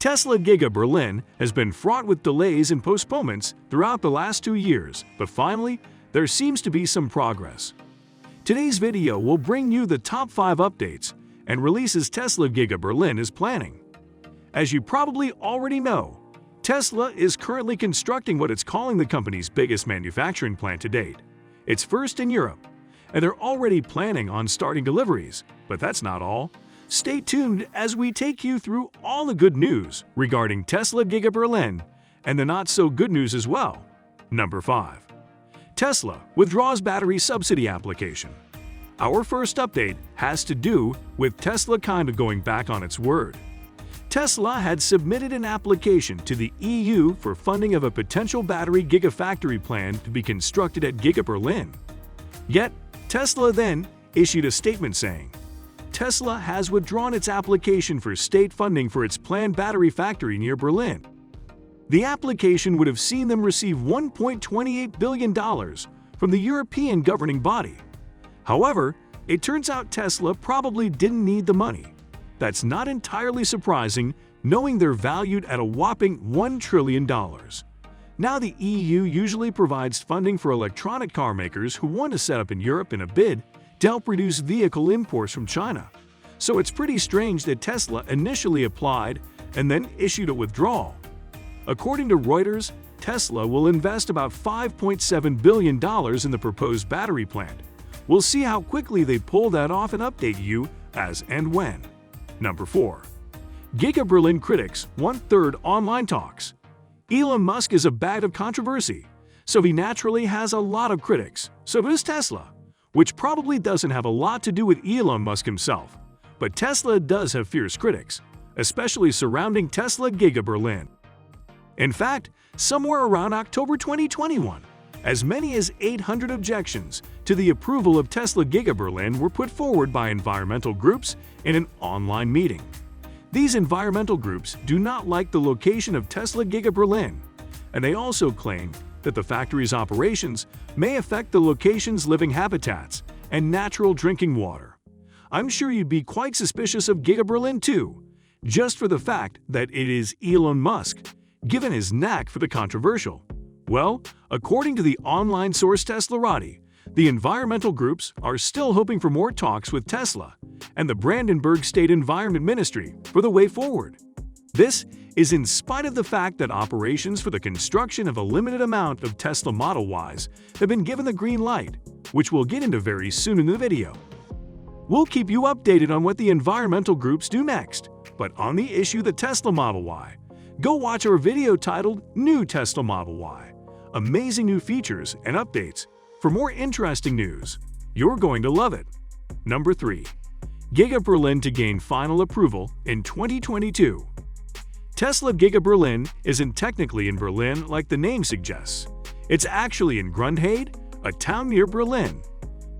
Tesla Giga Berlin has been fraught with delays and postponements throughout the last 2 years, but finally, there seems to be some progress. Today's video will bring you the top 5 updates and releases Tesla Giga Berlin is planning. As you probably already know, Tesla is currently constructing what it's calling the company's biggest manufacturing plant to date. It's first in Europe, and they're already planning on starting deliveries. But that's not all. Stay tuned as we take you through all the good news regarding Tesla Giga Berlin and the not-so-good news as well. Number 5. Tesla withdraws battery subsidy application. Our first update has to do with Tesla kind of going back on its word. Tesla had submitted an application to the EU for funding of a potential battery Gigafactory plan to be constructed at Giga Berlin. Yet, Tesla then issued a statement saying, Tesla has withdrawn its application for state funding for its planned battery factory near Berlin. The application would have seen them receive $1.28 billion from the European governing body. However, it turns out Tesla probably didn't need the money. That's not entirely surprising, knowing they're valued at a whopping $1 trillion. Now, the EU usually provides funding for electronic car makers who want to set up in Europe in a bid to help reduce vehicle imports from China. So it's pretty strange that Tesla initially applied and then issued a withdrawal. According to Reuters, Tesla will invest about $5.7 billion in the proposed battery plant. We'll see how quickly they pull that off and update you as and when. Number 4. Giga Berlin critics want third online talks. Elon Musk is a bag of controversy, so he naturally has a lot of critics. So does Tesla, which probably doesn't have a lot to do with Elon Musk himself. But Tesla does have fierce critics, especially surrounding Tesla Giga Berlin. In fact, somewhere around October 2021, as many as 800 objections to the approval of Tesla Giga Berlin were put forward by environmental groups in an online meeting. These environmental groups do not like the location of Tesla Giga Berlin, and they also claim that the factory's operations may affect the location's living habitats and natural drinking water. I'm sure you'd be quite suspicious of Giga Berlin too, just for the fact that it is Elon Musk, given his knack for the controversial. Well, according to the online source Teslarati, the environmental groups are still hoping for more talks with Tesla and the Brandenburg State Environment Ministry for the way forward. This is in spite of the fact that operations for the construction of a limited amount of Tesla Model Ys have been given the green light, which we'll get into very soon in the video. We'll keep you updated on what the environmental groups do next, but on the issue the Tesla Model Y, go watch our video titled New Tesla Model Y. Amazing new features and updates. For more interesting news, you're going to love it. Number 3. Giga Berlin to gain final approval in 2022. Tesla Giga Berlin isn't technically in Berlin like the name suggests. It's actually in Grünheide, a town near Berlin.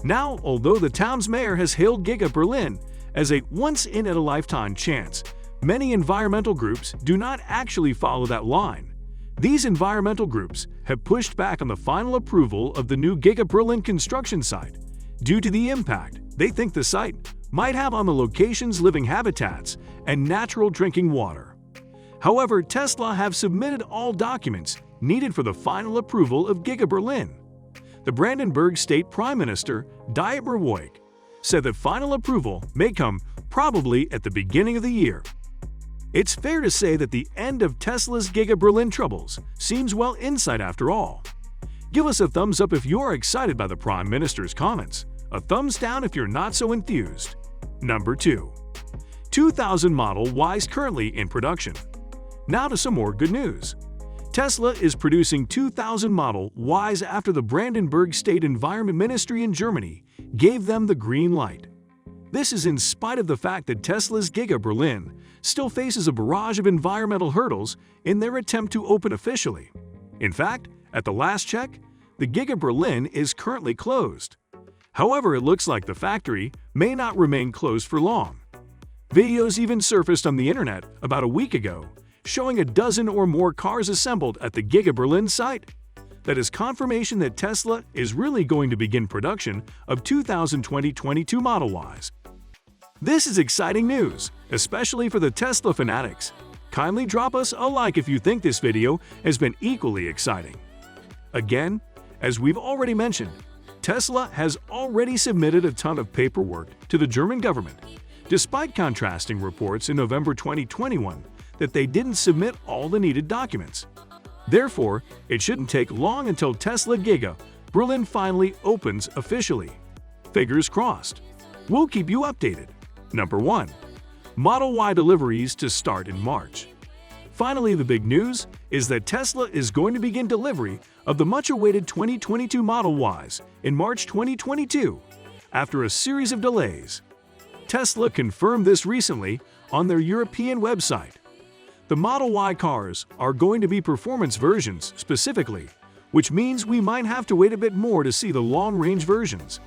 Now, although the town's mayor has hailed Giga Berlin as a once-in-a-lifetime chance, many environmental groups do not actually follow that line. These environmental groups have pushed back on the final approval of the new Giga Berlin construction site due to the impact they think the site might have on the location's living habitats and natural drinking water. However, Tesla have submitted all documents needed for the final approval of Giga Berlin. The Brandenburg State Prime Minister, Dieter Woik, said that final approval may come probably at the beginning of the year. It's fair to say that the end of Tesla's Giga Berlin troubles seems well in sight after all. Give us a thumbs up if you're excited by the Prime Minister's comments, a thumbs down if you're not so enthused. Number 2. 2000 Model Ys currently in production. Now to some more good news. Tesla is producing 2000 Model Ys after the Brandenburg State Environment Ministry in Germany gave them the green light. This is in spite of the fact that Tesla's Giga Berlin still faces a barrage of environmental hurdles in their attempt to open officially. In fact, at the last check, the Giga Berlin is currently closed. However, it looks like the factory may not remain closed for long. Videos even surfaced on the internet about a week ago showing a dozen or more cars assembled at the Giga Berlin site. That is confirmation that Tesla is really going to begin production of 2020-22 Model Ys. This is exciting news, especially for the Tesla fanatics. Kindly drop us a like if you think this video has been equally exciting. Again, as we've already mentioned, Tesla has already submitted a ton of paperwork to the German government, despite contrasting reports in November 2021 that they didn't submit all the needed documents. Therefore, it shouldn't take long until Tesla Giga Berlin finally opens officially. Fingers crossed. We'll keep you updated. Number 1. Model Y deliveries to start in March. Finally, the big news is that Tesla is going to begin delivery of the much-awaited 2022 Model Ys in March 2022, after a series of delays. Tesla confirmed this recently on their European website. The Model Y cars are going to be performance versions specifically, which means we might have to wait a bit more to see the long-range versions.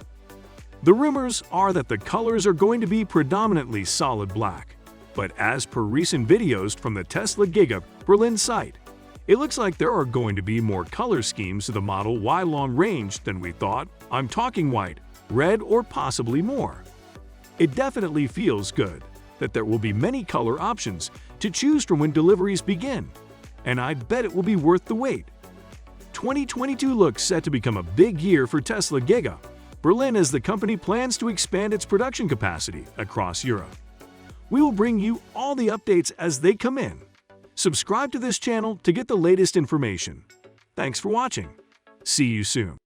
The rumors are that the colors are going to be predominantly solid black, but as per recent videos from the Tesla Giga Berlin site, it looks like there are going to be more color schemes to the Model Y long range than we thought. I'm talking white, red, or possibly more. It definitely feels good that there will be many color options to choose from when deliveries begin, and I bet it will be worth the wait. 2022 looks set to become a big year for Tesla Giga Berlin as the company plans to expand its production capacity across Europe. We will bring you all the updates as they come in. Subscribe to this channel to get the latest information. Thanks for watching. See you soon.